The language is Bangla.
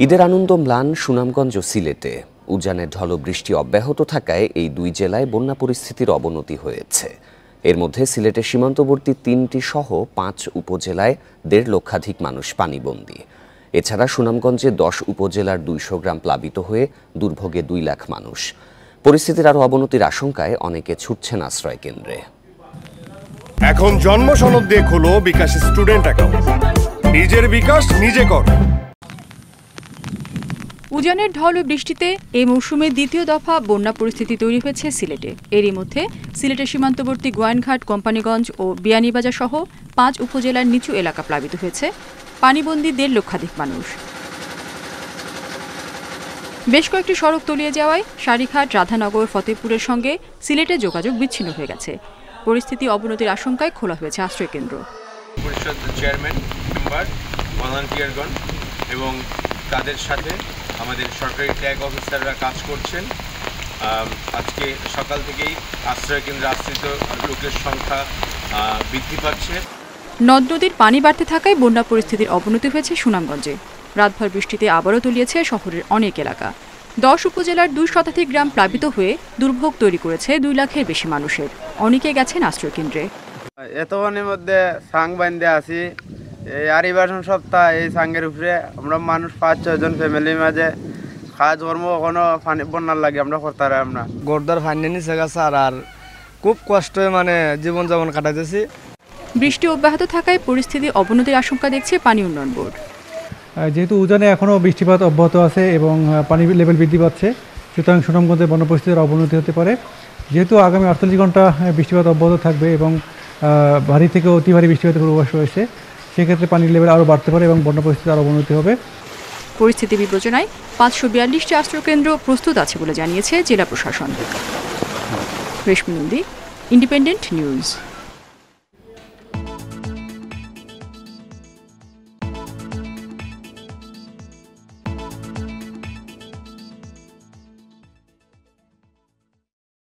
ঈদের আনন্দ ম্লান সুনামগঞ্জ ও সিলেটে। উজানের ঢল বৃষ্টি অব্যাহত থাকায় এই দুই জেলায় বন্যা পরিস্থিতির অবনতি হয়েছে। এর মধ্যে সিলেটের সীমান্তবর্তী ৩টি সহ ৫ উপজেলায় ১.৫ লক্ষাধিক মানুষ পানিবন্দী। এছাড়া সুনামগঞ্জে ১০ উপজেলার ২০০ গ্রাম প্লাবিত হয়ে দুর্ভোগে ২ লাখ মানুষ। পরিস্থিতির আরও অবনতির আশঙ্কায় অনেকে ছুটছেন আশ্রয় কেন্দ্রে। এখন জন্ম সনদ দিয়ে খোলো বিকাশ স্টুডেন্ট অ্যাকাউন্ট। নিজের বিকাশ নিজে কর। উজানের ঢল ও বৃষ্টিতে এই মৌসুমে দ্বিতীয় দফা বন্যা পরিস্থিতি তৈরি হয়েছে সিলেটে। এরই মধ্যে সিলেটের সীমান্তবর্তী গোয়াইনঘাট, কোম্পানিগঞ্জ ও বিয়ানীবাজার সহ ৫ উপজেলার নিচু এলাকা প্লাবিত হয়েছে। পানিবন্দী ১.৫ লক্ষাধিক মানুষ। বেশ কয়েকটি সড়ক তলিয়ে যাওয়ায় সারিঘাট, রাধানগর, ফতেপুরের সঙ্গে সিলেটের যোগাযোগ বিচ্ছিন্ন হয়ে গেছে। পরিস্থিতি অবনতির আশঙ্কায় খোলা হয়েছে আশ্রয়কেন্দ্র। পরিষদ চেয়ারম্যান, মেম্বার, ভলান্টিয়ারগণ এবং তাদের সাথে আমাদের সরকারি ট্যাগ অফিসাররা কাজ করছেন। আজকে সকাল থেকেই আশ্রয়কেন্দ্রে আশ্রিত লোকের সংখ্যা বৃদ্ধি পাচ্ছে। নদ নদীর পানি বাড়তে থাকায় বন্যা পরিস্থিতির অবনতি হয়েছে সুনামগঞ্জে। রাতভর বৃষ্টিতে আবারও তলিয়েছে শহরের অনেক এলাকা। ১০ উপজেলার ২ শতাধিক গ্রাম প্লাবিত হয়ে দুর্ভোগ তৈরি করেছে ২ লাখের বেশি মানুষের। অনেকে গেছেন আশ্রয়কেন্দ্রে। এতক্ষণের মধ্যে সাং বান্ধে আছি। এই আরিবাসন সপ্তাহ এই সাঙ্গের উপরে আমরা মানুষ ৫-৬ জন ফ্যামিলির মাঝে কাজ কর্ম কোনো পানি বন্যার লাগে আমরা করতে আমরা গোরদার ফাইনে নিচে গেছে আর খুব কষ্ট জীবনযাপন কাটাইতেছি। বৃষ্টি অব্যাহত থাকায় পরিস্থিতি অবনতির আশঙ্কা দেখছে পানি উন্নয়ন বোর্ড। যেহেতু উজানে এখনও বৃষ্টিপাত অব্যাহত আছে এবং পানি লেভেল বৃদ্ধি পাচ্ছে, সুতরাং সুনামগঞ্জে বন্যা পরিস্থিতির অবনতি হতে পারে। যেহেতু আগামী ৪৮ ঘন্টা বৃষ্টিপাত অব্যাহত থাকবে এবং ভারী থেকে অতি ভারী বৃষ্টিপাতের পূর্বাভাস রয়েছে, সেক্ষেত্রে পানির লেভেল আরও বাড়তে পারে এবং বন্যা পরিস্থিতির আরও অবনতি হবে। পরিস্থিতি বিবেচনায় ৫৪২টি আশ্রয়কেন্দ্র প্রস্তুত আছে বলে জানিয়েছে জেলা প্রশাসন। রেশমি নন্দী, ইন্ডিপেন্ডেন্ট নিউজ।